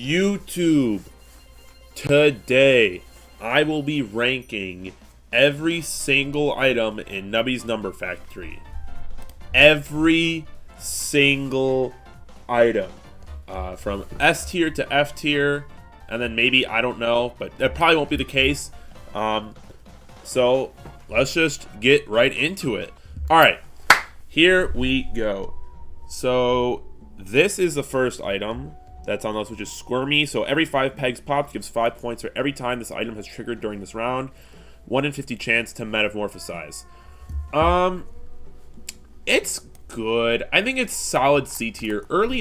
YouTube, today I will be ranking every single item in Nubby's Number Factory. Every single item. From S tier to F tier, and then maybe, I don't know, but that probably won't be the case. So let's just get right into it. Alright, here we go. So this is the first item that's on those, which is Squirmy. So every 5 pegs popped gives 5 points for every time this item has triggered during this round. 1 in 50 chance to metamorphosize. It's good. I think it's solid C tier. Early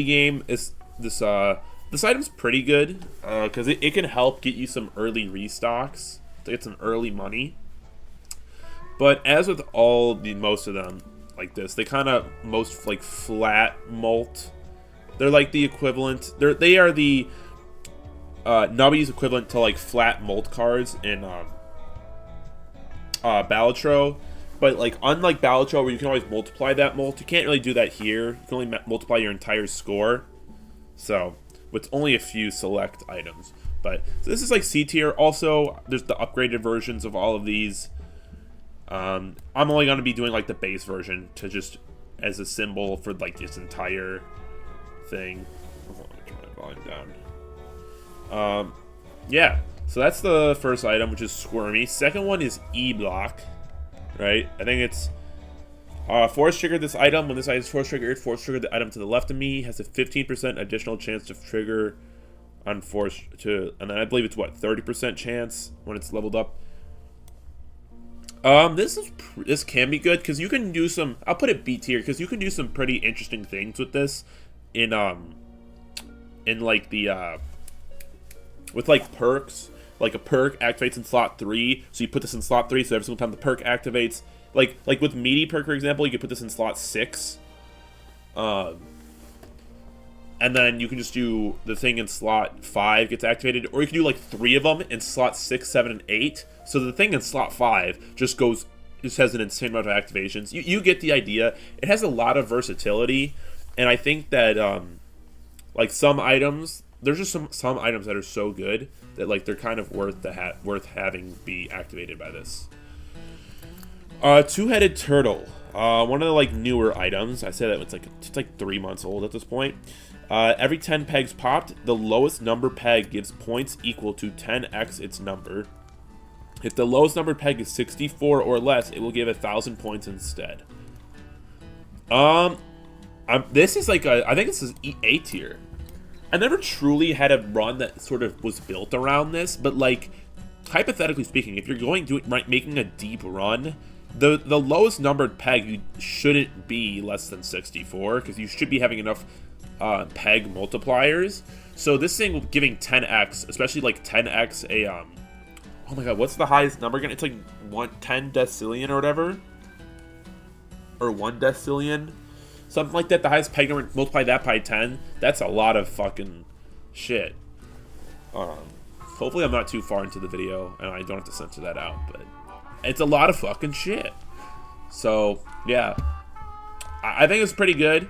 game is this item's pretty good because it can help get you some early restocks to get some early money. But as with most of them like this, they kind of most like flat molt. They're like the equivalent. They are the Nubby's equivalent to like flat molt cards in Balatro. But like unlike Balatro, where you can always multiply that molt, you can't really do that here. You can only multiply your entire score. So with only a few select items. But so this is like C tier. Also, there's the upgraded versions of all of these. I'm only going to be doing like the base version to just as a symbol for like this entire thing. Hold on, let me turn my volume down. Yeah, so that's the first item, which is Squirmy. Second one is E-Block, right? I think it's force trigger this item. When this item is force trigger the item to the left of me has a 15% additional chance to trigger on force to, and then I believe it's what, 30% chance when it's leveled up. This can be good because you can do some. I'll put it B tier because you can do some pretty interesting things with this in like the with like perks. Like a perk activates in slot 3, so you put this in slot 3. So every single time the perk activates, like with meaty perk for example, you could put this in slot 6. And then you can just do the thing in slot 5 gets activated, or you can do like 3 of them in slot 6, 7, and 8. So the thing in slot 5 just has an insane amount of activations. You get the idea. It has a lot of versatility, and I think that like some items, there's just some items that are so good that like they're kind of worth having be activated by this. Two-headed turtle. One of the like newer items. I say that it's like 3 months old at this point. Every 10 pegs popped, the lowest number peg gives points equal to 10x its number. If the lowest number peg is 64 or less, it will give 1,000 points instead. This is like I think this is A tier. I never truly had a run that sort of was built around this, but like hypothetically speaking, if you're making a deep run, the lowest numbered peg you shouldn't be less than 64 because you should be having enough peg multipliers. So this thing giving 10x, especially like 10x a oh my god, what's the highest number again? It's like 10 decillion or whatever, or 1 decillion, something like that. The highest peg number, multiply that by 10. That's a lot of fucking shit. Hopefully I'm not too far into the video and I don't have to censor that out, but it's a lot of fucking shit. So yeah, I think it's pretty good.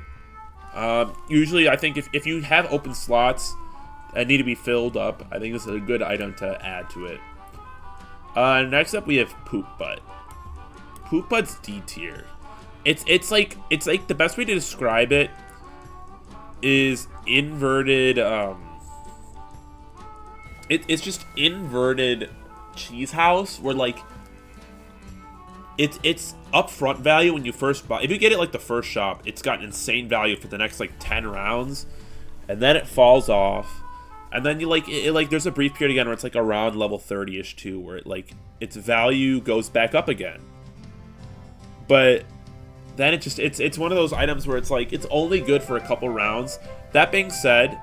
Usually I think if you have open slots that need to be filled up, I think this is a good item to add to it. Next up we have Poop Butt. Poop Butt's D tier. It's like the best way to describe it is inverted. It's just inverted cheese house where like it's upfront value when you first buy. If you get it like the first shop, it's got insane value for the next like 10 rounds, and then it falls off, and then you like there's a brief period again where it's like around level 30ish too, where it like its value goes back up again. But then it's one of those items where it's like it's only good for a couple rounds. That being said,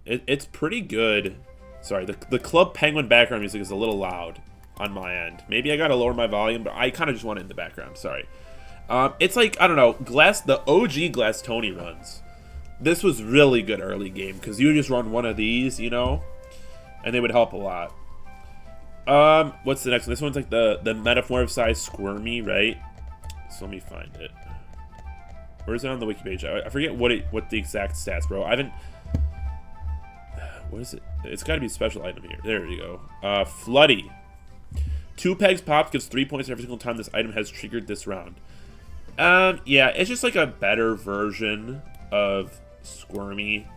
it's pretty good. Sorry, the Club Penguin background music is a little loud on my end. Maybe I gotta lower my volume, but I kind of just want it in the background. Sorry. It's like, I don't know, the OG Glass Tony runs. This was really good early game because you just run one of these, you know, and they would help a lot. What's the next one? This one's like the metamorphosized Squirmy, right? So let me find it. Where is it on the wiki page? I forget what the exact stats, bro. I haven't. What is it? It's got to be a special item here. There you go. Floody. 2 pegs popped gives 3 points every single time this item has triggered this round. Yeah, it's just like a better version of Squirmy.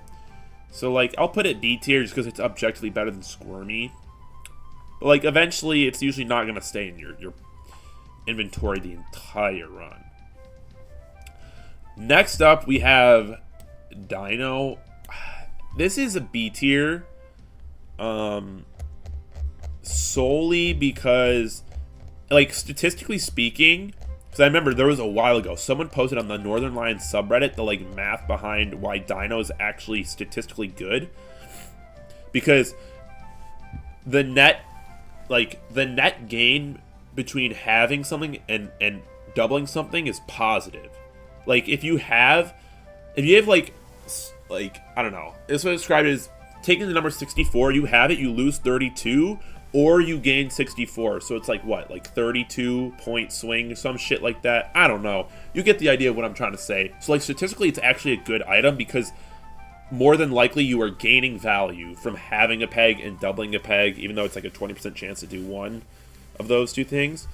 So, like, I'll put it B tier just because it's objectively better than Squirmy. But, like, eventually it's usually not going to stay in your inventory the entire run. Next up, we have Dino. This is a B tier. Solely because, like, statistically speaking, because I remember there was a while ago, someone posted on the Northern Lions subreddit the, like, math behind why Dino is actually statistically good. Because the net gain between having something and doubling something is positive. Like, if you have like, I don't know, it's what I described as taking the number 64, you have it, you lose 32, or you gain 64. So it's like, what, like 32 point swing, some shit like that. I don't know. You get the idea of what I'm trying to say. So, like, statistically, it's actually a good item because more than likely you are gaining value from having a peg and doubling a peg, even though it's like a 20% chance to do one of those two things.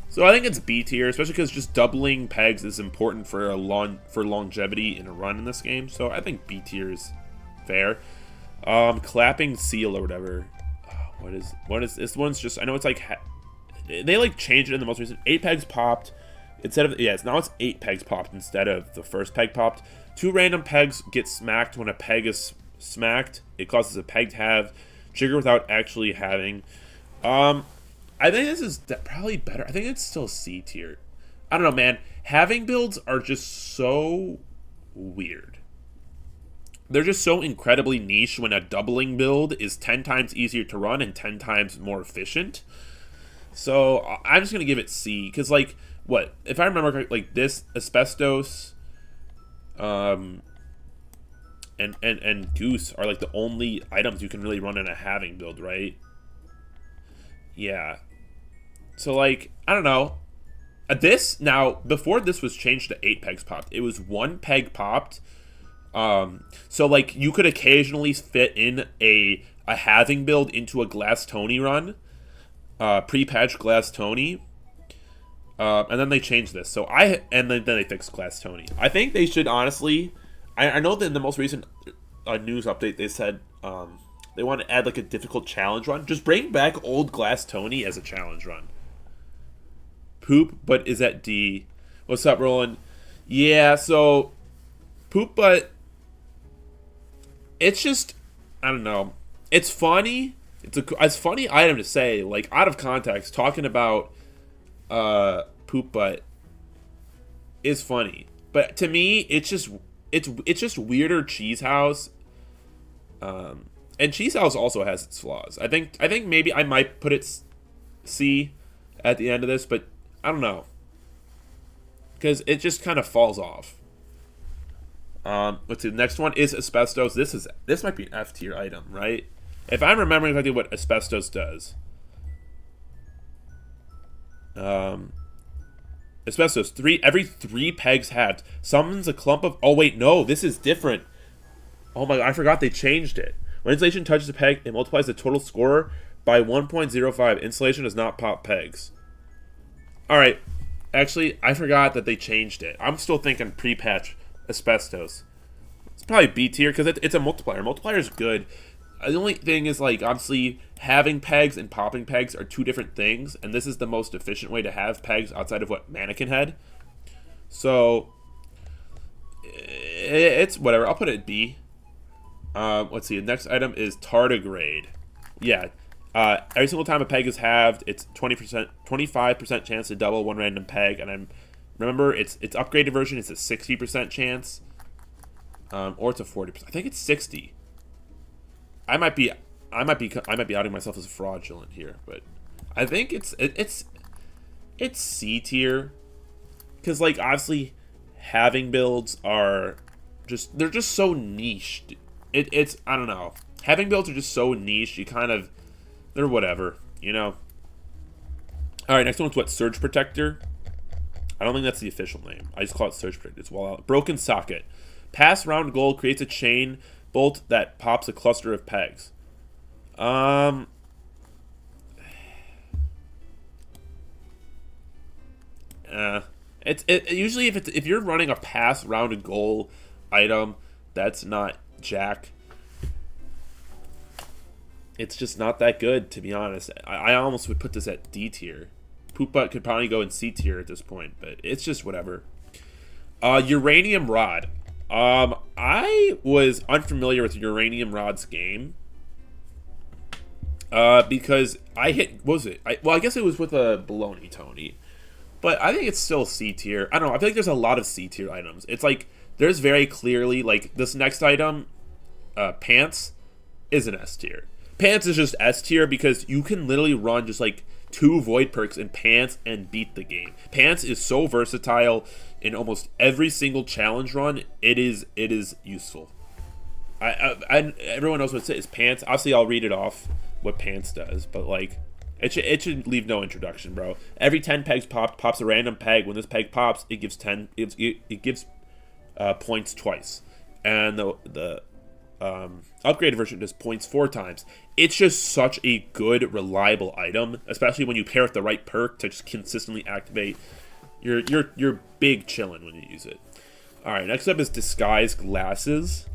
So I think it's B tier, especially because just doubling pegs is important for longevity in a run in this game. So I think B tier is fair. Clapping seal or whatever. What is this one's just? I know it's like they like changed it in the most recent 8 pegs popped instead of now it's 8 pegs popped instead of the first peg popped. 2 random pegs get smacked when a peg is smacked. It causes a peg to have trigger without actually having. I think this is probably better. I think it's still C tier. I don't know, man. Having builds are just so weird. They're just so incredibly niche when a doubling build is 10 times easier to run and 10 times more efficient. So I'm just going to give it C. Because, like, what? If I remember correctly, like, this, Asbestos, and Goose are, like, the only items you can really run in a halving build, right? Yeah. So, like, I don't know. Now, before this was changed to 8 pegs popped, it was 1 peg popped. So, like, you could occasionally fit in a halving build into a Glass Tony run. Pre-patch Glass Tony. And then they changed this. So, and then they fixed Glass Tony. I think they should, honestly, I know that in the most recent news update, they said, they want to add, like, a difficult challenge run. Just bring back old Glass Tony as a challenge run. Poop, but is at D. What's up, Roland? Yeah, so Poop, but it's just, I don't know. It's funny. It's a funny item to say, like, out of context, talking about Poop, but is funny. But to me, it's just weirder Cheese House. And Cheese House also has its flaws. I think maybe I might put it C at the end of this, but I don't know. Because it just kind of falls off. Let's see, the next one is Asbestos. This might be an F tier item, right? If I'm remembering exactly what Asbestos does. Asbestos, every 3 pegs halved. Summons a clump of... Oh, wait, no, this is different. Oh my god, I forgot they changed it. When insulation touches a peg, it multiplies the total score by 1.05. Insulation does not pop pegs. Alright. Actually, I forgot that they changed it. I'm still thinking pre-patch Asbestos. It's probably B tier because it's a multiplier. Multiplier is good. The only thing is, like, obviously, having pegs and popping pegs are 2 different things, and this is the most efficient way to have pegs outside of what Mannequin had. So, it's whatever. I'll put it B. Let's see. The next item is Tardigrade. Yeah. Every single time a peg is halved, it's 25% chance to double 1 random peg, and remember its upgraded version is a 60% chance, or it's a 40%. I think it's 60. I might be outing myself as fraudulent here, but I think it's C tier, because, like, obviously having builds are they're just so niche. It's I don't know. Having builds are just so niche. They're whatever, you know. All right, next one's what? Surge Protector. I don't think that's the official name. I just call it search predictors. Well, broken socket. Pass round goal creates a chain bolt that pops a cluster of pegs. Usually if you're running a pass round goal item, that's not jack. It's just not that good, to be honest. I almost would put this at D tier. Poop Butt could probably go in C tier at this point, but it's just whatever. Uranium Rod. I was unfamiliar with Uranium Rod's game. Because I hit, what was it? I guess it was with a Baloney Tony. But I think it's still C tier. I don't know. I feel like there's a lot of C tier items. It's like, there's very clearly, like, this next item, Pants, is an S tier. Pants is just S tier because you can literally run just like 2 void perks in Pants and beat the game. Pants is so versatile in almost every single challenge run. It is useful. Everyone knows what it is. Pants. Obviously, I'll read it off what Pants does, but like it should leave no introduction, bro. Every 10 pegs pops a random peg. When this peg pops, it gives 10. It gives points twice, and the upgraded version does points 4 times. It's just such a good, reliable item, especially when you pair with the right perk to just consistently activate. You're big chillin' when you use it. All right, next up is Disguise Glasses.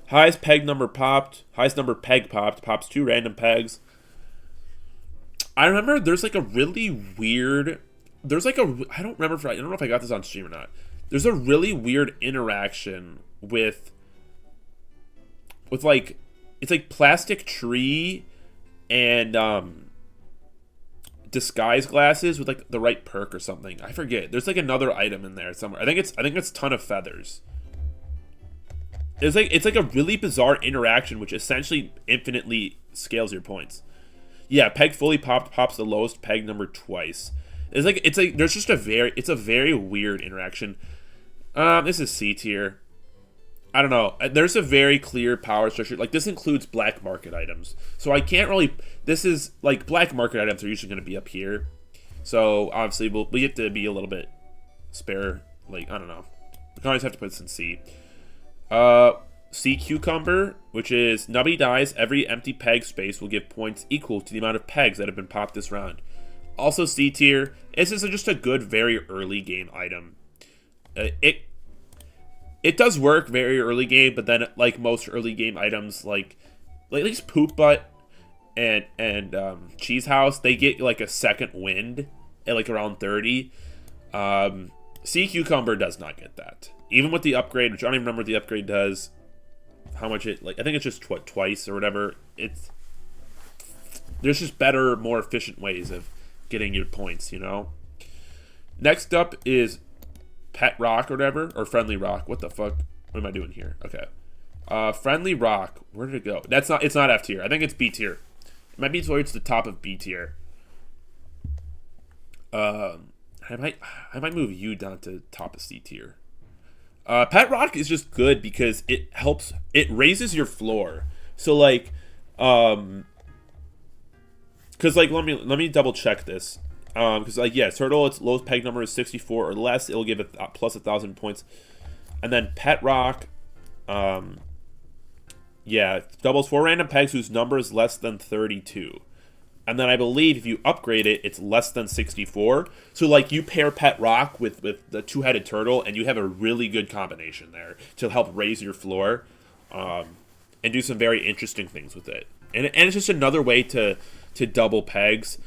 Highest number peg popped, pops 2 random pegs. I remember there's like a really weird, I don't know if I got this on stream or not. There's a really weird interaction with like, it's like Plastic Tree and Disguise Glasses with like the right perk or something. I forget. There's like another item in there somewhere. I think it's Ton of Feathers. It's like a really bizarre interaction which essentially infinitely scales your points. Yeah, peg fully pops the lowest peg number twice. It's like there's just it's a very weird interaction. This is C tier. I don't know. There's a very clear power structure. Like, this includes black market items. So I can't really... This is, like, black market items are usually going to be up here. So, obviously, we have to be a little bit spare. Like, I don't know. We can always have to put this in C. C Cucumber, which is Nubby dies. Every empty peg space will give points equal to the amount of pegs that have been popped this round. Also C tier. This is just a good, very early game item. It does work very early game, but then like most early game items, like at least Poop Butt and Cheese House, they get like a second wind at like around 30. Sea Cucumber does not get that, even with the upgrade, which I don't even remember what the upgrade does. How much it, like, I think it's just twice or whatever. There's just better, more efficient ways of getting your points, you know. Next up is Pet Rock or whatever, or Friendly Rock. What the fuck? What am I doing here? Okay. Friendly Rock. Where did it go? It's not F tier. I think it's B tier. It might be towards the top of B tier. I might move you down to top of C tier. Pet Rock is just good because it raises your floor. So like, because like, let me double check this. Because like, yeah, Turtle, its lowest peg number is 64 or less. It'll give it plus 1,000 points. And then Pet Rock, yeah, doubles 4 random pegs whose number is less than 32. And then I believe if you upgrade it, it's less than 64. So like, you pair Pet Rock with the 2-headed turtle, and you have a really good combination there to help raise your floor, and do some very interesting things with it. And it's just another way to double pegs.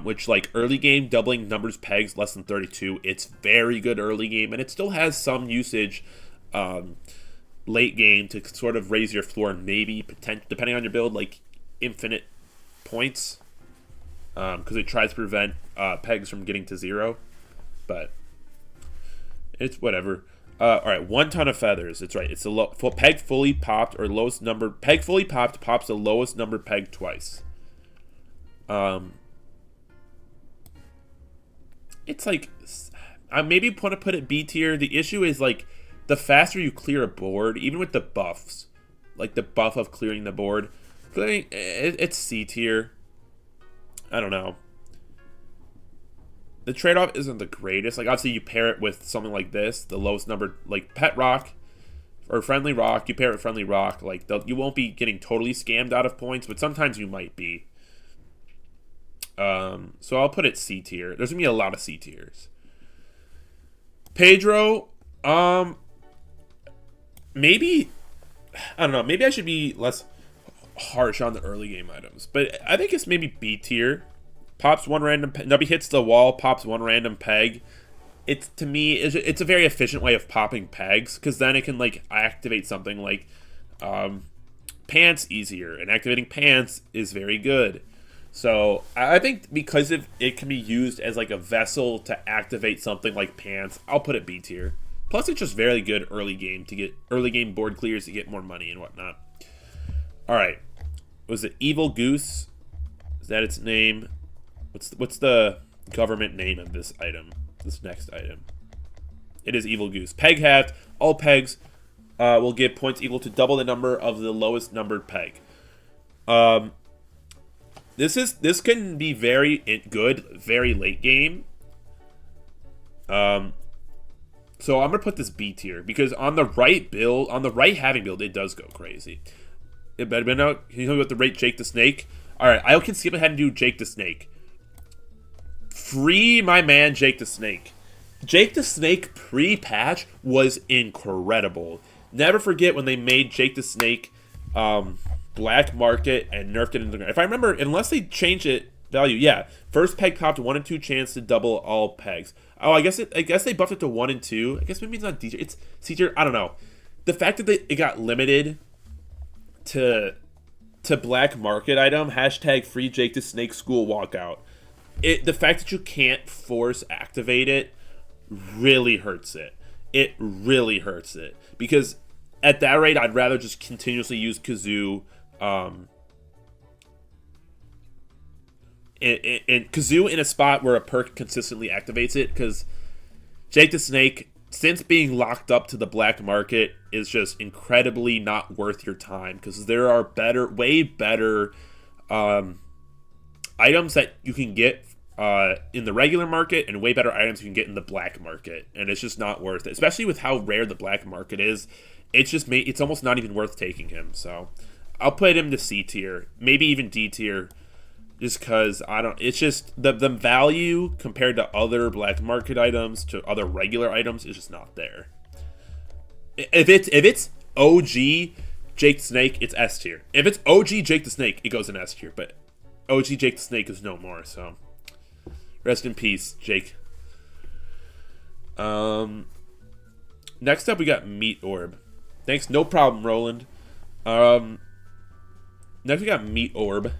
Which, like, early game, doubling numbers pegs less than 32, it's very good early game, and it still has some usage late game to sort of raise your floor, maybe, depending on your build, like, infinite points, because it tries to prevent pegs from getting to 0, but it's whatever. Alright, 1 Ton of Feathers, it's right, it's a peg fully popped, or lowest number, peg fully popped pops the lowest number peg twice. It's like, I maybe want to put it B tier. The issue is, like, the faster you clear a board, even with the buffs, like the buff of clearing the board, it's C tier. I don't know. the trade-off isn't the greatest. Like, obviously, you pair it with something like this, the lowest number, like Pet Rock or Friendly Rock. You pair it with Friendly Rock, like, you won't be getting totally scammed out of points, but sometimes you might be. So I'll put it C tier. There's going to be a lot of C tiers. Pedro, maybe, I don't know, maybe I should be less harsh on the early game items, but I think it's maybe B tier. Pops one random Nubby hits the wall, pops one random peg. It's, to me, it's a very efficient way of popping pegs, because then it can, like, activate something like pants easier, and activating pants is very good. So I think because it can be used as like a vessel to activate something like pants, I'll put it B tier. Plus, it's just very good early game to get early game board clears to get more money and whatnot. All right, was it Evil Goose? Is that its name? What's the government name of this item? This next item. It is Evil Goose. Peg halved. All pegs will give points equal to double the number of the lowest numbered peg. This can be very good, very late game. So I'm gonna put this B tier because on the right build, on the right halving build, it does go crazy. It better be out. Can you tell me what the rate Jake the Snake? All right, I can skip ahead and do Jake the Snake. Free my man Jake the Snake. Jake the Snake pre-patch was incredible. Never forget when they made Jake the Snake black market and nerfed it into the ground. If I remember, unless they change it value, yeah. First peg popped 1 and 2 chance to double all pegs. Oh, I guess they buffed it to 1 and 2. I guess maybe it's not D tier. It's C tier. I don't know. The fact that it got limited to black market item, hashtag free Jake the Snake school walkout. The fact that you can't force activate it really hurts it. It really hurts it. Because at that rate, I'd rather just continuously use Kazoo. Kazoo in a spot where a perk consistently activates it. Because Jake the Snake, since being locked up to the black market, is just incredibly not worth your time. Because there are way better items that you can get in the regular market, and way better items you can get in the black market, and it's just not worth it, especially with how rare the black market is. It's almost not even worth taking him. So I'll put him to C tier, maybe even D tier, just because it's just the value compared to other black market items to other regular items is just not there. If it's OG Jake the Snake, it's S tier. If it's OG Jake the Snake, it goes in S tier, but OG Jake the Snake is no more. So rest in peace, Jake. Next up, we got Meat Orb. Thanks, no problem, Roland. Next, we got Meat Orb.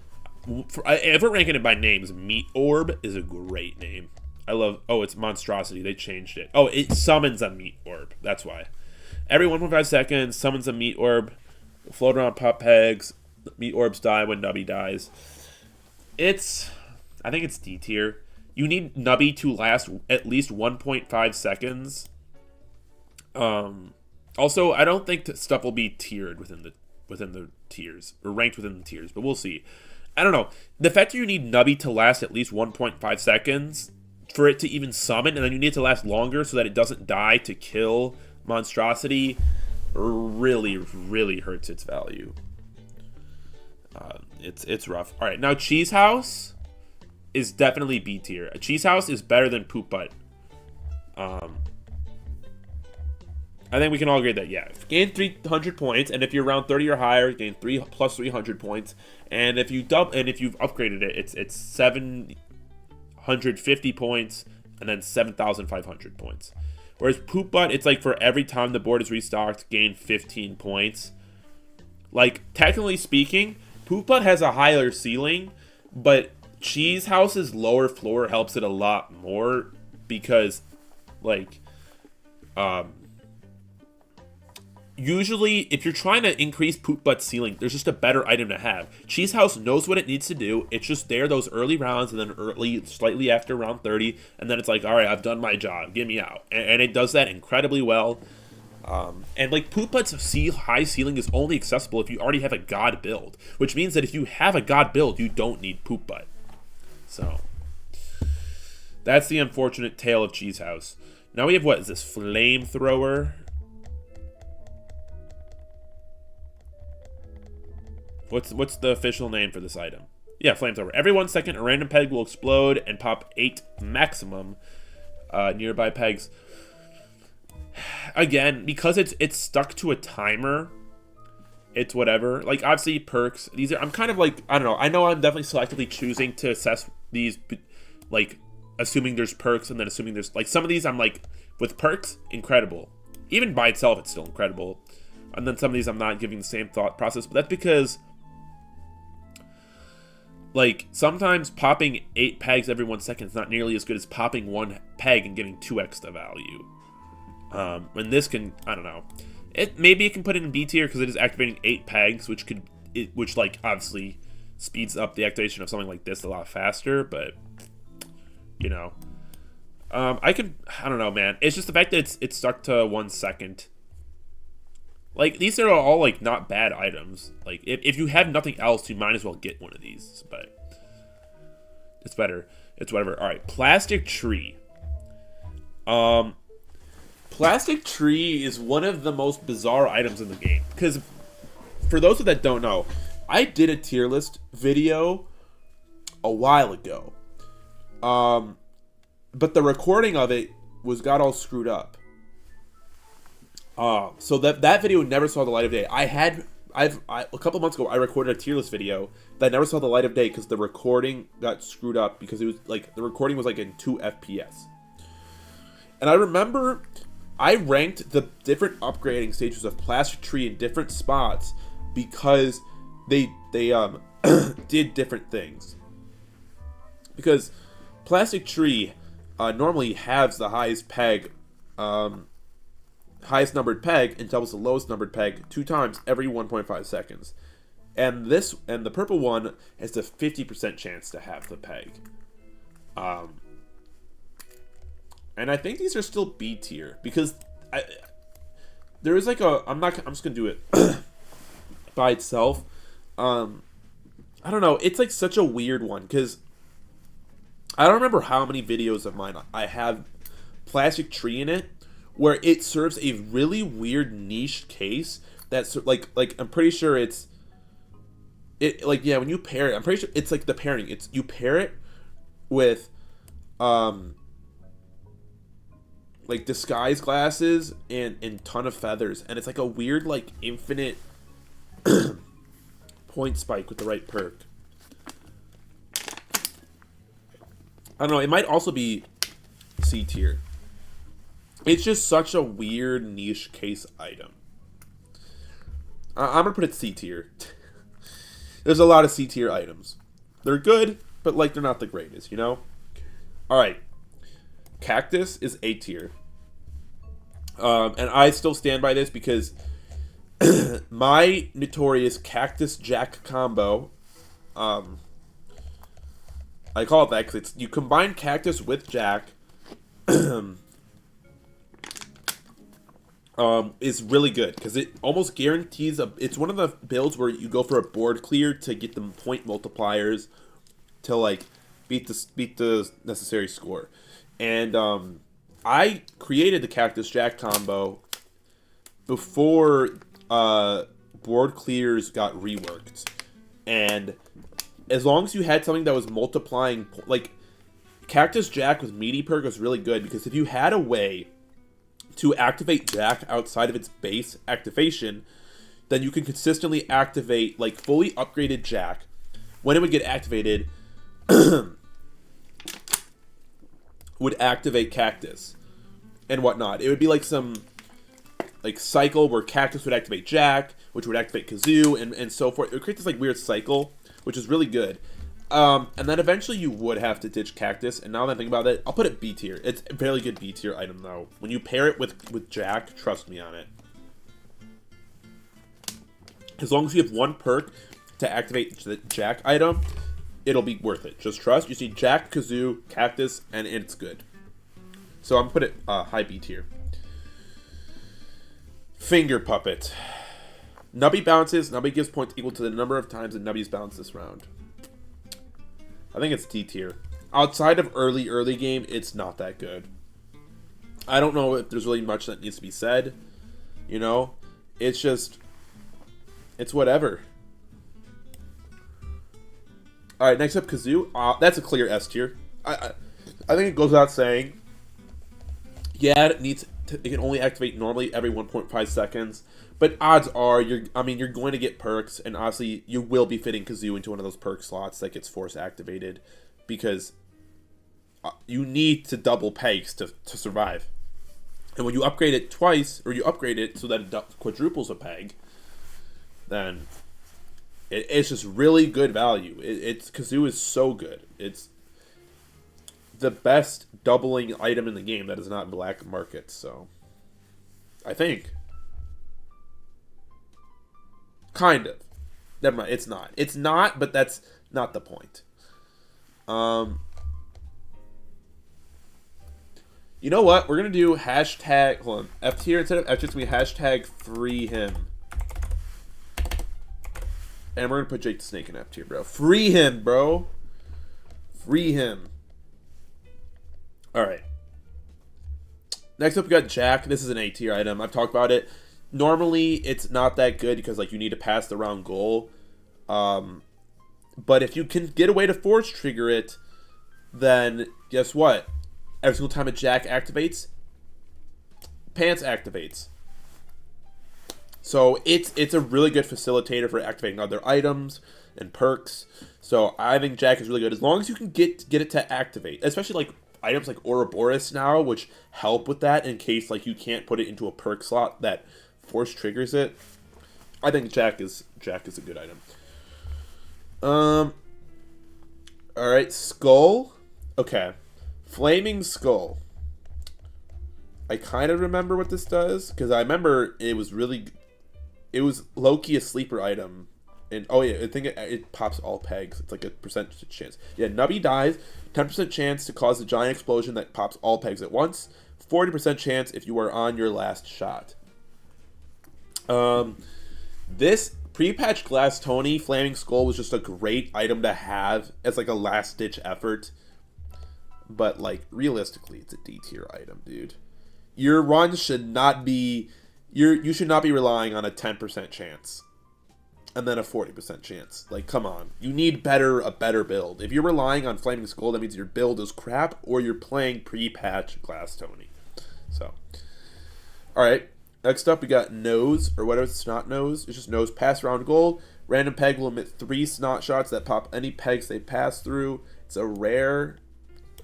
If we're ranking it by names, Meat Orb is a great name. I love... Oh, it's Monstrosity. They changed it. Oh, it summons a Meat Orb. That's why. Every 1.5 seconds, summons a Meat Orb. Float around pop pegs. Meat Orbs die when Nubby dies. I think it's D tier. You need Nubby to last at least 1.5 seconds. Also, I don't think that stuff will be tiered within the tiers, or ranked within the tiers, but we'll see. I don't know. The fact that you need Nubby to last at least 1.5 seconds for it to even summon, and then you need it to last longer so that it doesn't die to kill Monstrosity, really, really hurts its value. It's rough. All right, now Cheese House is definitely B tier. A Cheese House is better than Poop Butt. I think we can all agree that, yeah. Gain 300 points, and if you're around 30 or higher, gain 300 points. And if you've upgraded it, it's 750 points, and then 7,500 points. Whereas Poop Butt, it's like for every time the board is restocked, gain 15 points. Like, technically speaking, Poop Butt has a higher ceiling, but Cheese House's lower floor helps it a lot more because, like, usually if you're trying to increase Poop Butt's ceiling, there's just a better item to have. Cheese House knows what it needs to do. It's just there those early rounds, and then slightly after round 30, and then it's like, all right, I've done my job. Get me out. And it does that incredibly well. And like Poop Butt's high ceiling is only accessible if you already have a God build, which means that if you have a God build, you don't need Poop Butt. So That's the unfortunate tale of Cheese House. Now we have, what is this, flamethrower? What's the official name for this item? Yeah, flamethrower. Every 1 second, a random peg will explode and pop 8 maximum nearby pegs. Again, because it's stuck to a timer, it's whatever. Like, obviously, perks. These are, I'm kind of like, I don't know. I know I'm definitely selectively choosing to assess these, like, assuming there's perks and then assuming there's, like, some of these I'm like, with perks, incredible. Even by itself, it's still incredible. And then some of these I'm not giving the same thought process, but that's because, like, sometimes popping 8 pegs every 1 second is not nearly as good as popping 1 peg and getting 2 extra value. And this can, I don't know. Maybe it can put it in B tier because it is activating 8 pegs, which like obviously speeds up the activation of something like this a lot faster. But you know, I don't know, man. It's just the fact that it's stuck to 1 second. Like, these are all like not bad items. Like, if you have nothing else, you might as well get one of these. But it's better. It's whatever. All right, plastic tree. Plastic tree is one of the most bizarre items in the game. Because, for those that don't know, I did a tier list video a while ago. But the recording of it got all screwed up. So that video never saw the light of day. A couple months ago, I recorded a tier list video that never saw the light of day because the recording got screwed up because it was like, the recording was like in 2 FPS. And I remember I ranked the different upgrading stages of plastic tree in different spots because they did different things. Because plastic tree normally halves the highest peg, highest numbered peg, and doubles the lowest numbered peg 2 times every 1.5 seconds. And the purple one has a 50% chance to have the peg. And I think these are still B tier because there is like I'm just gonna do it by itself. I don't know. It's like such a weird one because I don't remember how many videos of mine I have plastic tree in it where it serves a really weird niche case that's like I'm pretty sure when you pair it, I'm pretty sure it's like the pairing. It's you pair it with like disguise glasses and ton of feathers, and it's like a weird like infinite point spike with the right perk. I don't know, it might also be C tier. It's just such a weird niche case item. I'm gonna put it C tier. There's a lot of C tier items. They're good, but like they're not the greatest, you know? Alright. Cactus is A tier. And I still stand by this because my notorious Cactus Jack combo, I call it that because you combine Cactus with Jack, is really good because it almost guarantees it's one of the builds where you go for a board clear to get the point multipliers to like beat the necessary score. And I created the Cactus Jack combo before board clears got reworked, and as long as you had something that was multiplying, like Cactus Jack with meaty perk was really good because if you had a way to activate Jack outside of its base activation, then you can consistently activate like fully upgraded Jack. When it would get activated, would activate Cactus and whatnot. It would be like some like cycle where Cactus would activate Jack, which would activate Kazoo, and so forth. It would create this like weird cycle, which is really good. And then eventually you would have to ditch Cactus, and now that I think about it, I'll put it B tier. It's a fairly good B tier item though. When you pair it with Jack, trust me on it. As long as you have one perk to activate the Jack item, it'll be worth it. Just trust. You see Jack, Kazoo, Cactus, and it's good. So I'm gonna put it high B tier. Finger Puppet. Nubby bounces. Nubby gives points equal to the number of times that Nubby's bounced this round. I think it's D tier. outside of early game, it's not that good. I don't know if there's really much that needs to be said. You know, it's just, it's whatever. All right, next up, Kazoo. That's a clear S tier. I think it goes without saying. Yeah, it can only activate normally every 1.5 seconds, but odds are you're going to get perks, and obviously you will be fitting Kazoo into one of those perk slots that gets force activated, because you need to double pegs to survive. And when you upgrade it twice, or you upgrade it so that it quadruples a peg, then it's just really good value. Kazoo is so good. It's the best doubling item in the game that is not black market. So, I think, kind of. Never mind. It's not. It's not. But that's not the point. You know what? We're gonna do hashtag. Hold on. F tier instead of F tier. It's gonna be hashtag free him. And we're gonna put Jake the Snake in F tier, bro. Free him, bro. Free him. Alright. Next up, we got Jack. This is an A tier item. I've talked about it. Normally, it's not that good because, like, you need to pass the round goal. But if you can get a way to force trigger it, then guess what? Every single time a Jack activates, Pants activates. So it's a really good facilitator for activating other items and perks. So I think Jack is really good as long as you can get it to activate, especially like items like Ouroboros now, which help with that in case like you can't put it into a perk slot that force triggers it. I think Jack is a good item. All right, Skull. Okay, Flaming Skull. I kind of remember what this does because I remember it was low-key a sleeper item. And oh yeah, I think it pops all pegs. It's like a percentage chance. Yeah, Nubby dies. 10% chance to cause a giant explosion that pops all pegs at once. 40% chance if you are on your last shot. This pre-patch Glass Tony Flaming Skull was just a great item to have as like a last-ditch effort. But like realistically, it's a D tier item, dude. Your run should not be you should not be relying on a 10% chance and then a 40% chance. Like, come on. You need a better build. If you're relying on Flaming Skull, that means your build is crap or you're playing pre-patch Glass Tony. So, alright. Next up, we got Nose, or whatever, Snot Nose. It's just Nose pass round goal. Random peg will emit 3 snot shots that pop any pegs they pass through. It's a rare.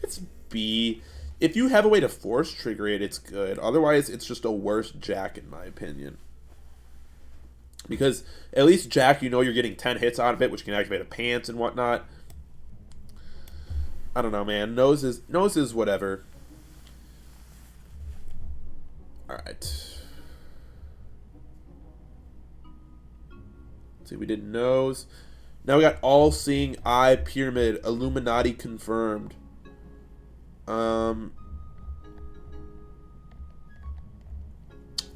It's B. If you have a way to force trigger it, it's good. Otherwise, it's just a worse Jack, in my opinion. Because at least Jack, you know you're getting 10 hits out of it, which can activate a Pants and whatnot. I don't know, man. Nose is whatever. Alright. Let's see, we did Nose. Now we got All-Seeing Eye Pyramid. Illuminati confirmed.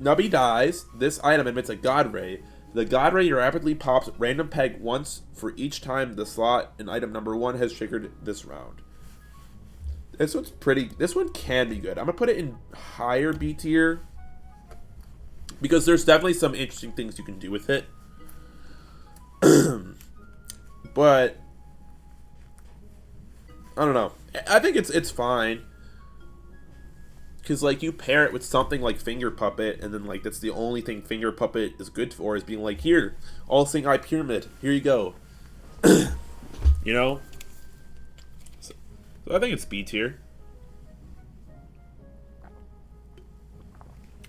Nubby dies. This item emits a God Ray. The God Ray rapidly pops random peg once for each time the slot in item number 1 has triggered this round. This one can be good. I'm gonna put it in higher B tier because there's definitely some interesting things you can do with it. But I don't know. I think it's fine. Because, like, you pair it with something like Finger Puppet, and then, like, that's the only thing Finger Puppet is good for, is being like, here, All-Seeing Eye Pyramid, here you go. You know? So I think it's B tier.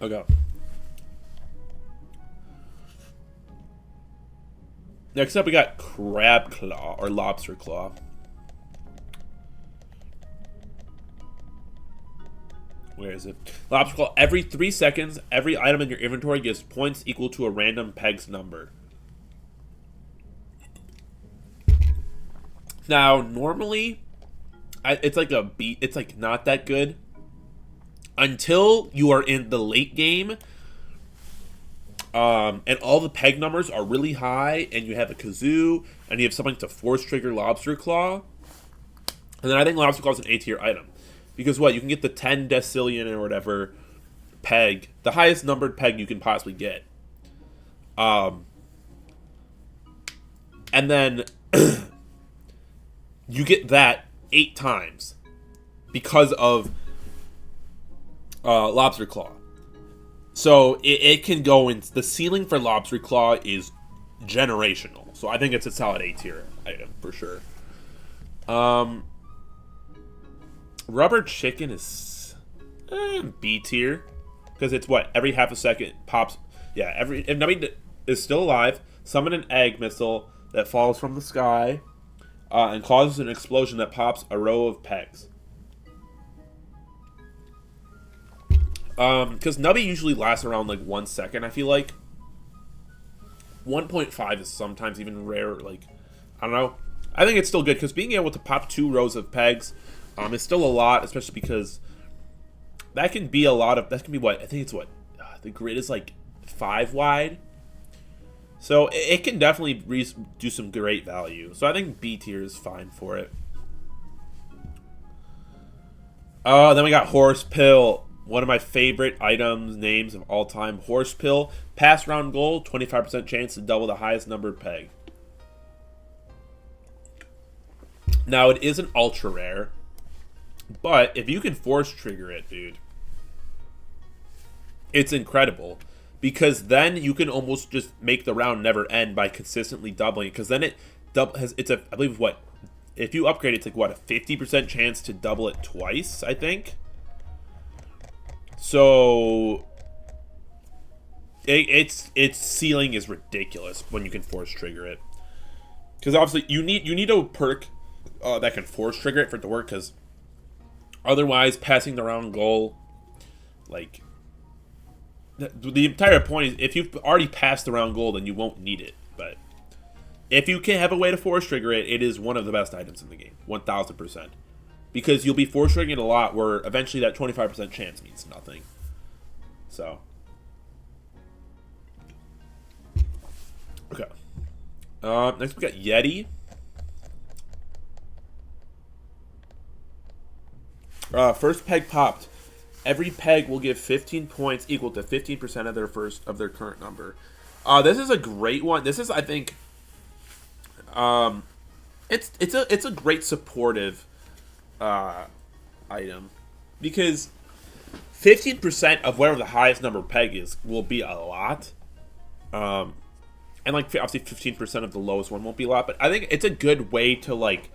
Okay. Next up, we got Crab Claw, or Lobster Claw. Where is it? Lobster Claw. Every 3 seconds, every item in your inventory gives points equal to a random peg's number. Now, normally, it's like a beat. It's like not that good until you are in the late game, and all the peg numbers are really high, and you have a kazoo, and you have something to force trigger Lobster Claw. And then I think Lobster Claw is an A tier item. Because what? You can get the 10 decillion or whatever peg. The highest numbered peg you can possibly get. And then you get that 8 times because of Lobster Claw. So it can go in. The ceiling for Lobster Claw is generational. So I think it's a solid A tier item for sure. Rubber Chicken is B tier because it's what, every half a second pops. Yeah, if Nubby is still alive, summon an egg missile that falls from the sky and causes an explosion that pops a row of pegs. Because Nubby usually lasts around like 1 second, I feel like. 1.5 is sometimes even rare, like, I don't know. I think it's still good, because being able to pop 2 rows of pegs is still a lot, especially because that can be a lot of, that can be what, I think it's what, the grid is like 5 wide. So it can definitely do some great value. So I think B tier is fine for it. Then we got Horse Pill. One of my favorite items, names of all time. Horse Pill. Pass round goal, 25% chance to double the highest numbered peg. Now, it is an ultra rare. But if you can force trigger it, dude, it's incredible. Because then you can almost just make the round never end by consistently doubling it. Because then it's a, I believe, what? If you upgrade it, it's like, what, a 50% chance to double it twice, I think? So its ceiling is ridiculous when you can force trigger it. Because obviously you need a perk that can force trigger it for it to work. Because otherwise, passing the round goal, like, the entire point is if you've already passed the round goal, then you won't need it. But if you can have a way to force trigger it, it is one of the best items in the game, 1000%. Because you'll be force triggering it a lot, where eventually that 25% chance means nothing. So, okay. Next we got Yeti. First peg popped. Every peg will give 15 points, equal to 15% of their current number. This is a great one. This is, I think, it's a great supportive item, because 15% of whatever the highest number peg is will be a lot, and like obviously 15% of the lowest one won't be a lot, but I think it's a good way to, like,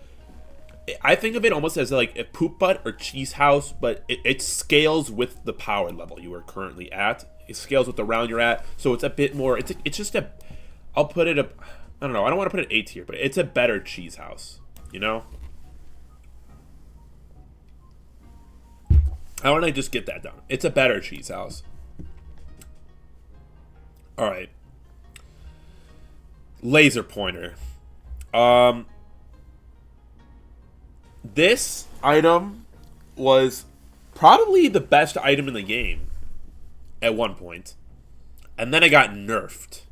I think of it almost as like a poop butt or cheese house, but it scales with the power level you are currently at. It scales with the round you're at, so it's a bit more, it's just a, I'll put it up, I don't know, I don't want to put it A tier, but it's a better cheese house, you know? How don't I just get that down? It's a better cheese house. Alright. Laser pointer. This item was probably the best item in the game at one point. And then it got nerfed.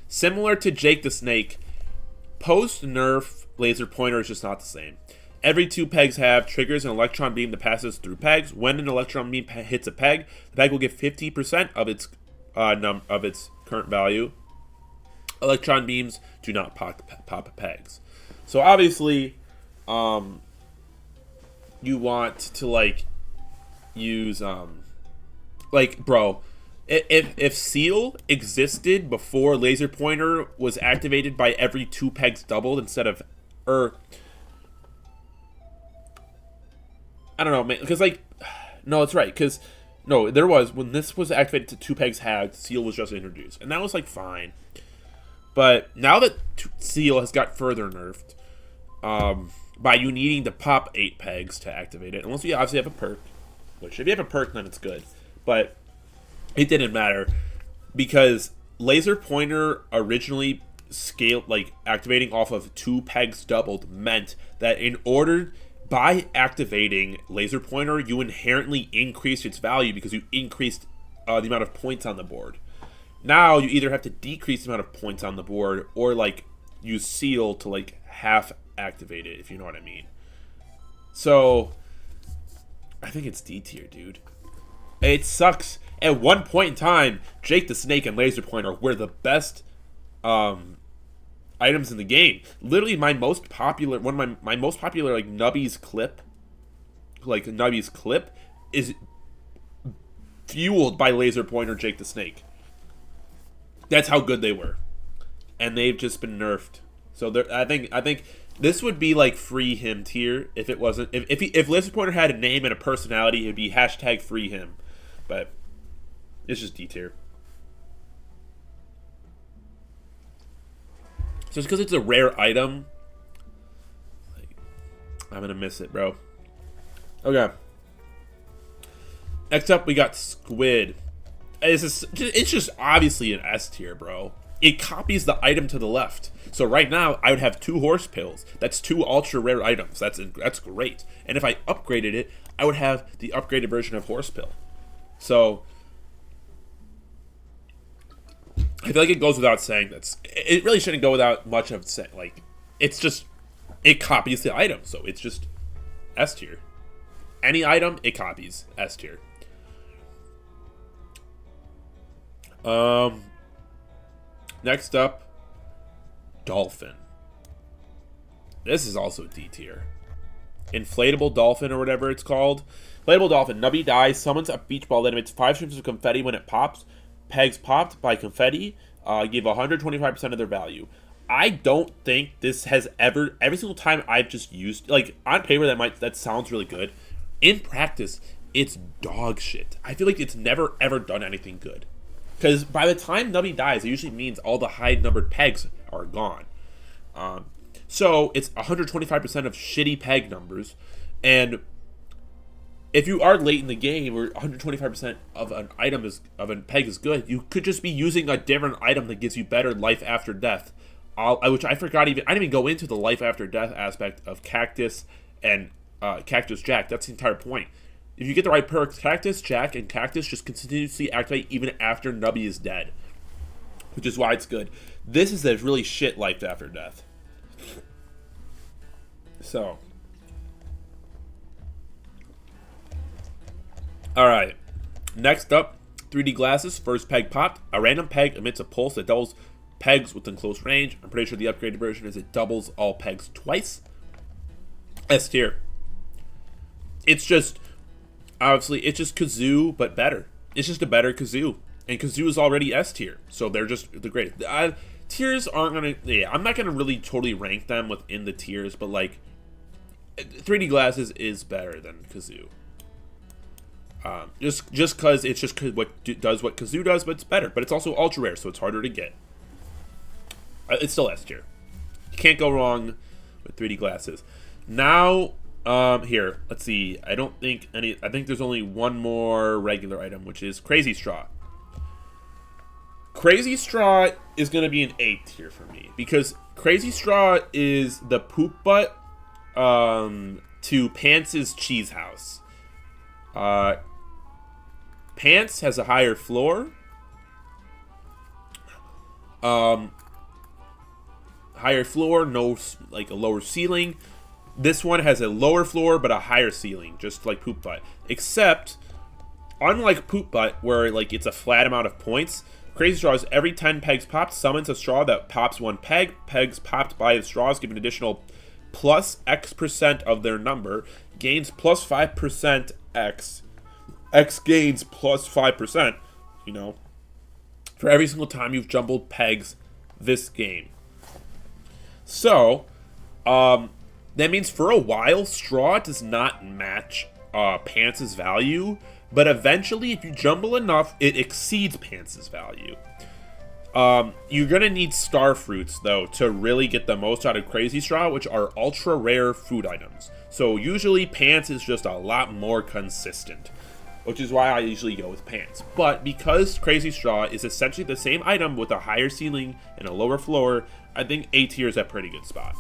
Similar to Jake the Snake, post-nerf laser pointer is just not the same. Every 2 pegs have triggers an electron beam that passes through pegs. When an electron beam hits a peg, the peg will get 50% of its current value. Electron beams do not pop pegs. So obviously, you want to, like, use like, bro, if Seal existed before laser pointer was activated by every 2 pegs doubled instead of I don't know, man, because, like, no, it's right, because, no, there was, when this was activated to 2 pegs had, Seal was just introduced, and that was, like, fine. But now that Seal has got further nerfed, by you needing to pop 8 pegs to activate it, unless you obviously have a perk, which if you have a perk, then it's good, but it didn't matter, because laser pointer originally scaled, like, activating off of 2 pegs doubled meant that in order, by activating laser pointer, you inherently increased its value because you increased the amount of points on the board. Now you either have to decrease the amount of points on the board or, like, use Seal to, like, half activate it, if you know what I mean. So I think it's D tier, dude. It sucks. At one point in time, Jake the Snake and Laser Pointer were the best items in the game. Literally, my most popular, one of my most popular like Nubby's clip is fueled by Laser Pointer Jake the Snake. That's how good they were, and they've just been nerfed. So I think this would be like free him tier if it wasn't if Laser Pointer had a name and a personality, it'd be hashtag free him, but it's just D tier. Just because it's a rare item, like, I'm gonna miss it, bro. Okay. Next up, we got Squid. It's just obviously an S tier, bro. It copies the item to the left. So right now, I would have 2 horse pills. That's 2 ultra rare items. That's great. And if I upgraded it, I would have the upgraded version of horse pill. So I feel like it goes without saying that it really shouldn't go without much of saying. Like, it's just, it copies the item, so it's just S tier. Any item, it copies. S tier. Next up, Dolphin. This is also D tier. Inflatable Dolphin or whatever it's called. Inflatable Dolphin. Nubby dies, summons a beach ball that emits 5 streams of confetti when it pops. Pegs popped by confetti give 125% of their value. I don't think this has every single time I've just used, like, on paper that sounds really good. In practice, it's dog shit. I feel like it's never ever done anything good. Because by the time Nubby dies, it usually means all the high numbered pegs are gone. So it's 125% of shitty peg numbers, and if you are late in the game where 125% of an item of a peg is good, you could just be using a different item that gives you better life after death. Which I forgot I didn't even go into the life after death aspect of Cactus and Cactus Jack. That's the entire point. If you get the right perks, Cactus Jack and Cactus just continuously activate even after Nubby is dead, which is why it's good. This is a really shit life after death. So, alright. Next up, 3D glasses. First peg popped. A random peg emits a pulse that doubles pegs within close range. I'm pretty sure the upgraded version is it doubles all pegs twice. S tier. It's just, obviously, it's just Kazoo, but better. It's just a better Kazoo. And Kazoo is already S tier. So they're just the great. Tiers aren't going to, yeah, I'm not going to really totally rank them within the tiers, but like, 3D glasses is better than Kazoo. Just because it's just does what Kazoo does, but it's better. But it's also ultra rare, so it's harder to get. It's still S tier. You can't go wrong with 3D glasses. Now, here, let's see. I think there's only one more regular item, which is Crazy Straw. Crazy Straw is going to be an A tier for me, because Crazy Straw is the poop butt to Pants' Cheese House. Pants has a higher floor. Higher floor, no, like a lower ceiling. This one has a lower floor but a higher ceiling, just like Poop Butt. Except, unlike Poop Butt, where like it's a flat amount of points, Crazy Straws, every 10 pegs popped, summons a straw that pops 1 peg. Pegs popped by the straws give an additional plus X% of their number. Gains plus 5% X. X gains plus 5%, you know, for every single time you've jumbled pegs this game. So, that means for a while, straw does not match Pants' value, but eventually, if you jumble enough, it exceeds Pants' value. You're going to need star fruits, though, to really get the most out of Crazy Straw, which are ultra rare food items. So usually, Pants is just a lot more consistent, which is why I usually go with Pants. But because Crazy Straw is essentially the same item with a higher ceiling and a lower floor, I think A tier is a pretty good spot.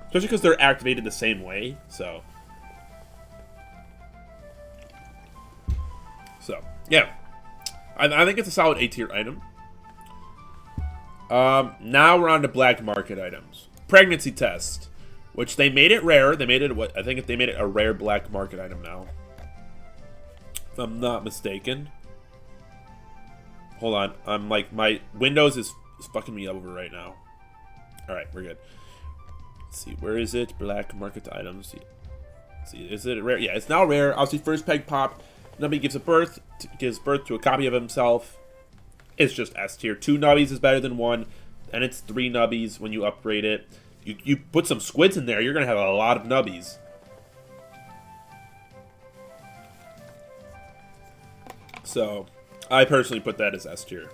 Especially because they're activated the same way, so. So, yeah. I think it's a solid A tier item. Now we're on to black market items. Pregnancy test. which they made it rare. They made it what I think they made it a rare black market item now, if I'm not mistaken. Hold on, I'm like my Windows is fucking me over right now. All right, we're good. Let's see, where is it? Black market items. Let's see, is it rare? Yeah, it's now rare. Obviously, first peg pop. Nubby gives birth to a copy of himself. It's just S tier. 2 Nubbies is better than 1, and it's 3 Nubbies when you upgrade it. You put some squids in there, you're gonna have a lot of Nubbies. So, I personally put that as S tier.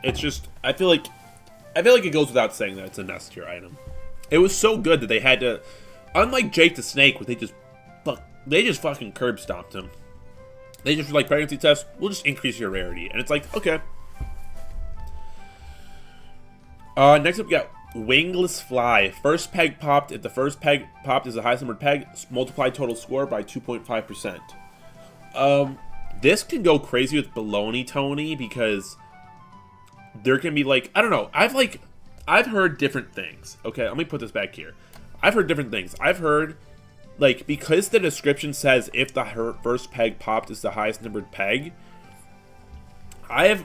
It's just I feel like it goes without saying that it's an S tier item. It was so good that they had to, unlike Jake the Snake, where they just fucking curb stomped him. They just were like, pregnancy test, we'll just increase your rarity. And it's like, okay. Next up we got Wingless Fly. First peg popped. If the first peg popped is the highest numbered peg, multiply total score by 2.5%. This can go crazy with Baloney Tony because there can be like, I don't know. I've heard different things. Okay, let me put this back here. I've heard different things. I've heard, like, because the description says if the first peg popped is the highest numbered peg, I have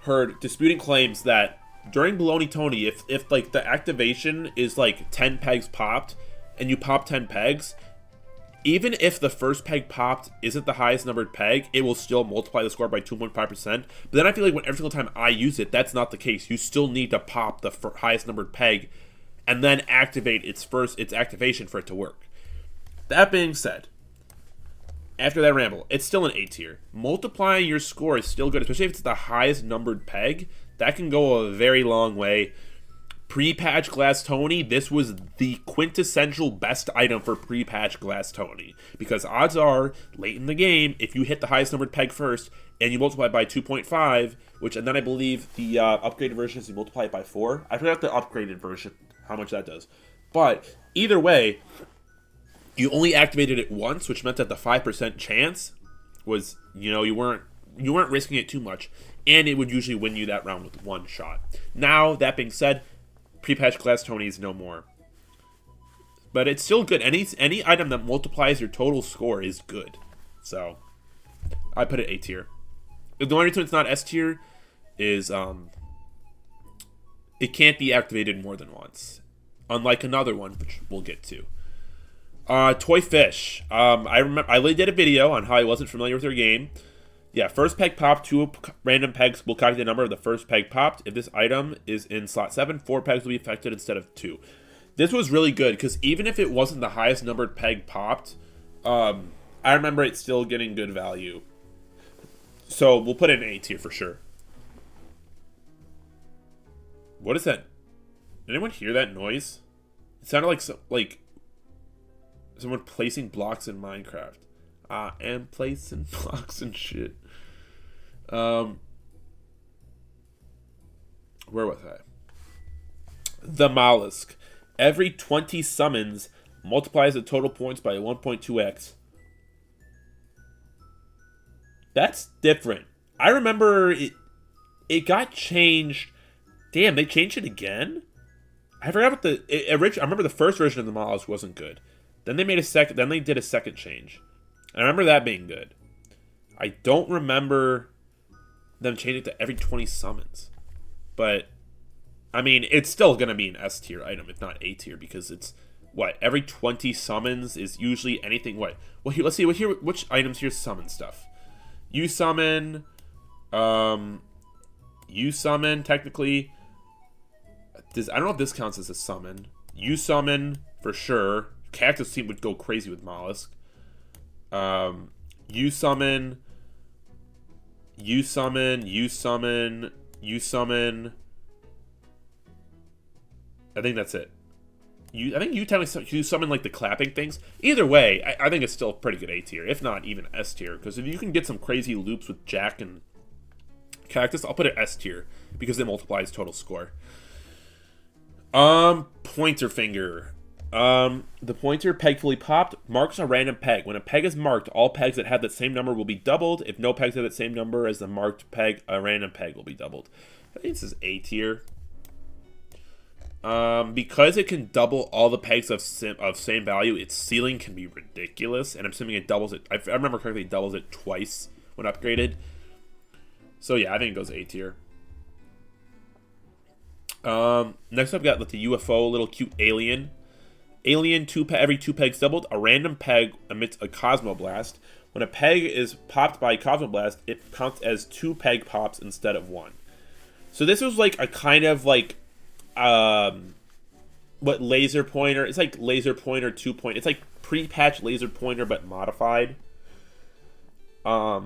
heard disputing claims that during Baloney Tony, if like the activation is like 10 pegs popped and you pop 10 pegs, even if the first peg popped isn't the highest numbered peg, it will still multiply the score by 2.5%. But then I feel like every single time I use it, that's not the case. You still need to pop the highest numbered peg and then activate its activation for it to work. That being said, after that ramble, it's still an A tier. Multiplying your score is still good, especially if it's the highest numbered peg. That can go a very long way. Pre-patch Glass Tony, this was the quintessential best item for pre-patch Glass Tony. Because odds are, late in the game, if you hit the highest numbered peg first, and you multiply it by 2.5, and then I believe the upgraded version is you multiply it by 4. I forgot the upgraded version, how much that does. But, either way, you only activated it once, which meant that the 5% chance was, you weren't risking it too much. And it would usually win you that round with one shot. Now, that being said, pre-patch Glass Tony is no more. But it's still good. Any item that multiplies your total score is good. So, I put it A tier. The only reason it's not S tier is it can't be activated more than once. Unlike another one, which we'll get to. Toy Fish. I remember I did a video on how I wasn't familiar with their game. Yeah, first peg popped, 2 random pegs will calculate the number of the first peg popped. If this item is in slot 7, 4 pegs will be affected instead of 2. This was really good, because even if it wasn't the highest numbered peg popped, I remember it still getting good value. So, we'll put it in A tier for sure. What is that? Did anyone hear that noise? It sounded like someone placing blocks in Minecraft. I am placing blocks and shit. Where was I? The Mollusk. Every 20 summons multiplies the total points by 1.2x. That's different. I remember it got changed. Damn, they changed it again? I forgot what I remember the first version of the Mollusk wasn't good. Then they did a second change. I remember that being good. I don't remember them changing it to every 20 summons. But, I mean, it's still going to be an S tier item, if not A tier, because it's, every 20 summons is usually anything, Well, let's see, which items here summon stuff. You summon, technically, I don't know if this counts as a summon. You summon, for sure. Cactus team would go crazy with Mollusk. You summon. I think that's it. I think you summon like the clapping things. Either way, I think it's still pretty good A tier, if not even S tier. Because if you can get some crazy loops with Jack and Cactus, I'll put it S tier because it multiplies total score. Pointer Finger. The pointer peg fully popped marks a random peg. When a peg is marked, all pegs that have that same number will be doubled. If no pegs have that same number as the marked peg, a random peg will be doubled. I think this is A tier. Because it can double all the pegs of same value, its ceiling can be ridiculous, and I'm assuming it doubles it. I remember correctly, it doubles it twice when upgraded. So yeah, I think it goes A tier. Next up, we got the UFO, little cute alien. Alien, every 2 pegs doubled. A random peg emits a Cosmoblast. When a peg is popped by a Cosmoblast, it counts as 2 peg pops instead of 1. So this was like a kind of like, what laser pointer? It's like laser pointer 2 It's like pre-patch laser pointer but modified. But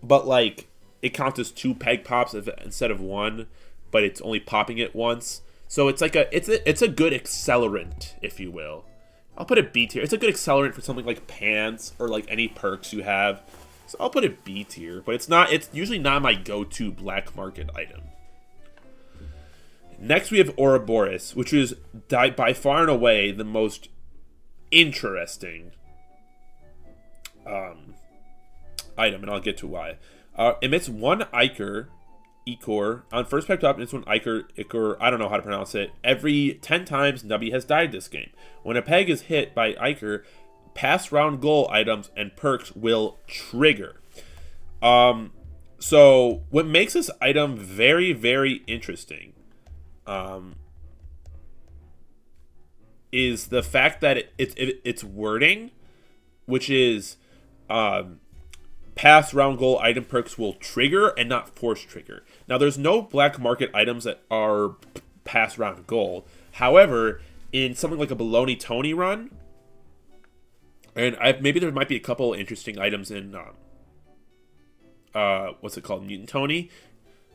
like it counts as 2 peg pops instead of 1, but it's only popping it once. So it's like it's a good accelerant, if you will. I'll put it B tier. It's a good accelerant for something like pants or like any perks you have. So I'll put it B tier, but it's usually not my go-to black market item. Next we have Ouroboros, which is by far and away the most interesting item, and I'll get to why. Emits 1 Ichor on first peg top. It's 1 Ichor. I don't know how to pronounce it. Every 10 times Nubby has died this game. When a peg is hit by Ichor, pass round goal items and perks will trigger. So what makes this item very, very interesting is the fact that it's wording, which is pass round goal item perks will trigger and not force trigger. Now, there's no black market items that are pass round goal. However, in something like a Baloney Tony run, and maybe there might be a couple interesting items in what's it called, Mutant Tony.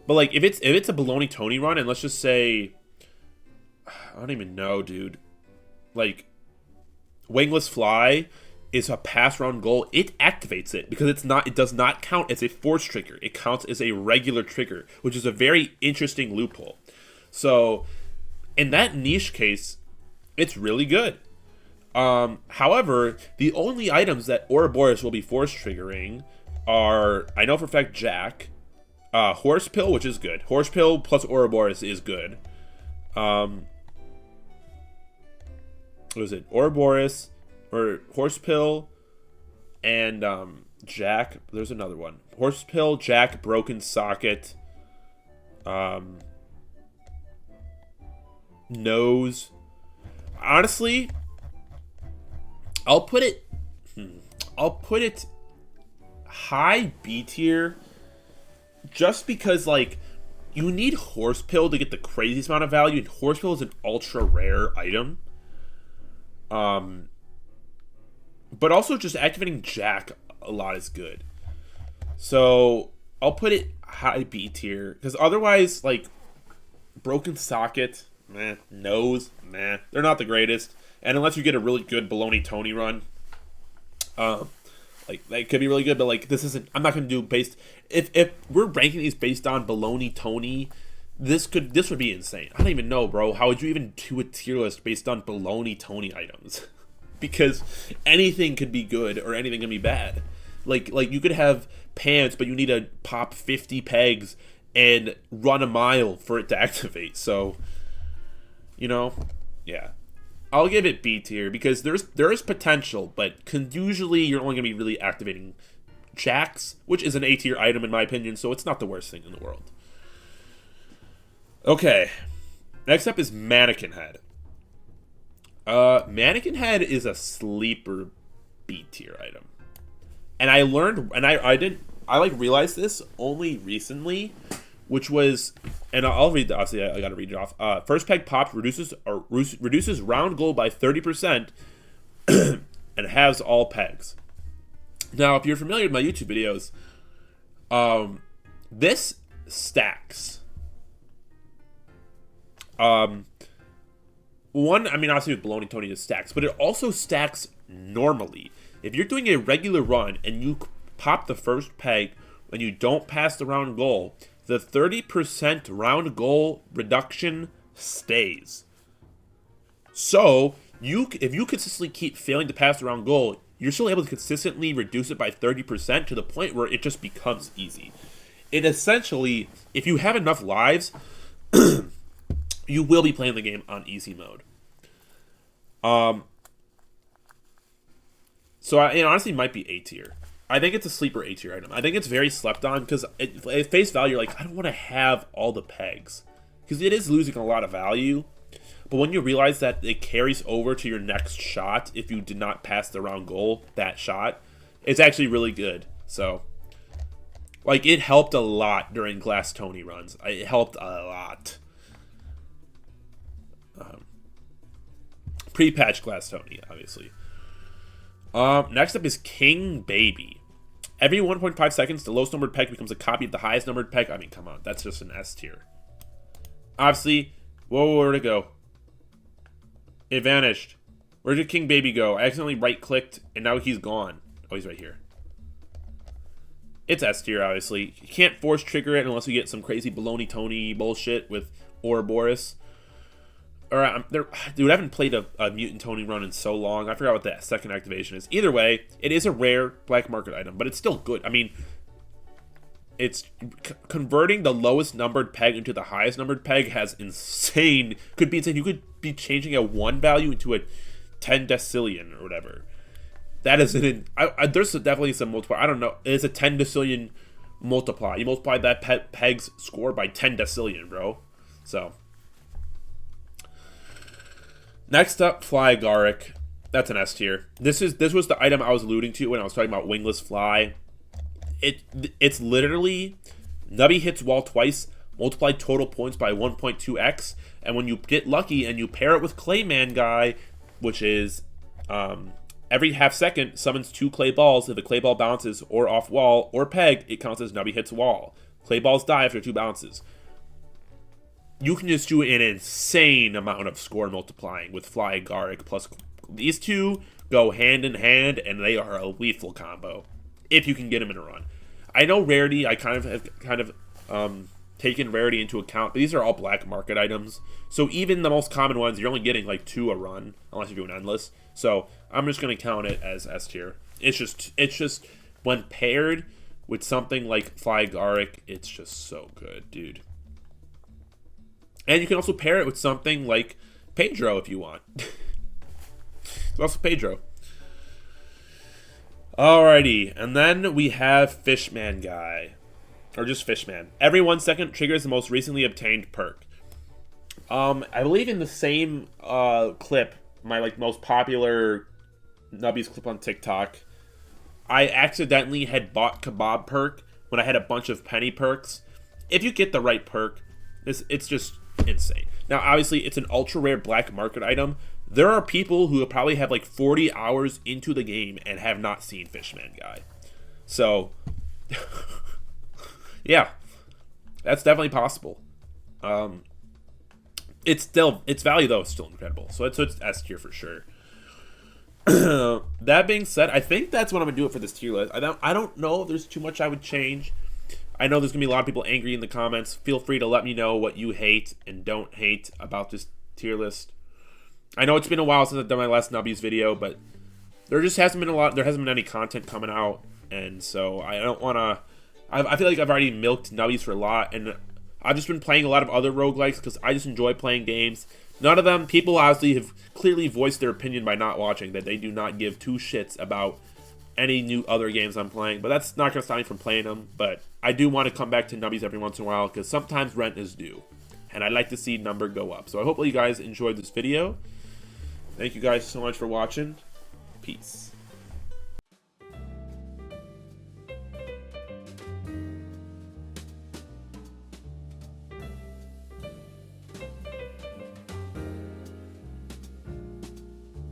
But like if it's a Baloney Tony run, and let's just say, I don't even know, dude. Like Wingless Fly is a pass round goal, it activates it because it does not count as a force trigger. It counts as a regular trigger, which is a very interesting loophole. So in that niche case, it's really good. However, the only items that Ouroboros will be force triggering are, I know for a fact, Jack, Horse Pill, which is good. Horse Pill plus Ouroboros is good. What was it? Ouroboros, or Horse Pill, and Jack. There's another one. Horse Pill, Jack, Broken Socket, Nose. Honestly, I'll put it high B tier, just because like you need Horse Pill to get the craziest amount of value, and Horse Pill is an ultra rare item. But also just activating Jack a lot is good. So I'll put it high B tier, because otherwise, like, Broken Socket, meh. Nose, meh. They're not the greatest. And unless you get a really good Baloney Tony run, like, that could be really good, but like, this isn't, I'm not going to do based, if we're ranking these based on Baloney Tony, this would be insane. I don't even know, bro. How would you even do a tier list based on Baloney Tony items? Because anything could be good or anything can be bad. Like you could have pants, but you need to pop 50 pegs and run a mile for it to activate. So, you know, yeah. I'll give it B tier because there is potential, but usually you're only going to be really activating Jacks, which is an A tier item in my opinion, so it's not the worst thing in the world. Okay, next up is Mannequin Head. Mannequin Head is a sleeper B tier item, and I learned, and I realized this only recently, which was, and I'll read. Obviously, I got to read it off. First peg pops reduces round goal by 30%, and halves all pegs. Now, if you're familiar with my YouTube videos, this stacks. One, I mean, obviously with Baloney Tony, it stacks, but it also stacks normally. If you're doing a regular run and you pop the first peg and you don't pass the round goal, the 30% round goal reduction stays. So, if you consistently keep failing to pass the round goal, you're still able to consistently reduce it by 30% to the point where it just becomes easy. It essentially, if you have enough lives, you will be playing the game on easy mode. So it honestly might be A tier. I think it's a sleeper A tier item. I think it's very slept on because at face value, you're like, I don't want to have all the pegs because it is losing a lot of value. But when you realize that it carries over to your next shot, if you did not pass the round goal, that shot, it's actually really good. So, like, it helped a lot during Glass Tony runs. It helped a lot. Pre-patch Glass Tony, obviously. Next up is King Baby. Every 1.5 seconds, the lowest numbered peg becomes a copy of the highest numbered peg. I mean, come on, that's just an S tier. Obviously, whoa, where'd it go? It vanished. Where did King Baby go? I accidentally right-clicked, and now he's gone. Oh, he's right here. It's S tier, obviously. You can't force trigger it unless you get some crazy baloney Tony bullshit with Ouroboros. Or, dude, I haven't played a Mutant Tony run in so long. I forgot what that second activation is. Either way, it is a rare black market item, but it's still good. I mean, it's converting the lowest numbered peg into the highest numbered peg has insane. Could be insane. You could be changing a 1 value into a 10 decillion or whatever. That is an. There's definitely some multiplier. I don't know. It's a 10 decillion multiply. You multiply that peg's score by 10 decillion, bro. So. Next up, Fly Agaric. That's an S tier. This was the item I was alluding to when I was talking about Wingless Fly. It's literally Nubby hits wall twice, multiply total points by 1.2x, and when you get lucky and you pair it with Clayman Guy, which is every half second summons 2 clay balls. If the clay ball bounces or off wall or peg, it counts as Nubby hits wall. Clay balls die after 2 bounces. You can just do an insane amount of score multiplying with Fly Agaric, plus these two go hand in hand, and they are a lethal combo if you can get them in a run. I know rarity. I kind of taken rarity into account, but these are all black market items. So even the most common ones, you're only getting like 2 a run, unless you're doing endless. So I'm just gonna count it as S tier. It's just when paired with something like Fly Agaric, it's just so good, dude. And you can also pair it with something like Pedro if you want. It's also Pedro. Alrighty, and then we have Fishman Guy. Or just Fishman. Every 1 second triggers the most recently obtained perk. I believe in the same clip, my most popular Nubby's clip on TikTok, I accidentally had bought Kebab perk when I had a bunch of penny perks. If you get the right perk, it's just insane. Now, obviously, it's an ultra rare black market item. There are people who probably have like 40 hours into the game and have not seen Fishman Guy. So, yeah, that's definitely possible. Its value though is still incredible. So it's S tier for sure. That being said, I think that's what I'm gonna do it for this tier list. I don't know if there's too much I would change. I know there's gonna be a lot of people angry in the comments. Feel free to let me know what you hate and don't hate about this tier list. I know it's been a while since I've done my last Nubby's video, but there hasn't been any content coming out, and so I don't wanna. I feel like I've already milked Nubby's for a lot, and I've just been playing a lot of other roguelikes because I just enjoy playing games. None of them, people obviously have clearly voiced their opinion by not watching, that they do not give 2 shits about any new other games I'm playing, but that's not going to stop me from playing them. But I do want to come back to Nubby's every once in a while because sometimes rent is due, and I'd like to see number go up. So I hope you guys enjoyed this video. Thank you guys so much for watching. Peace.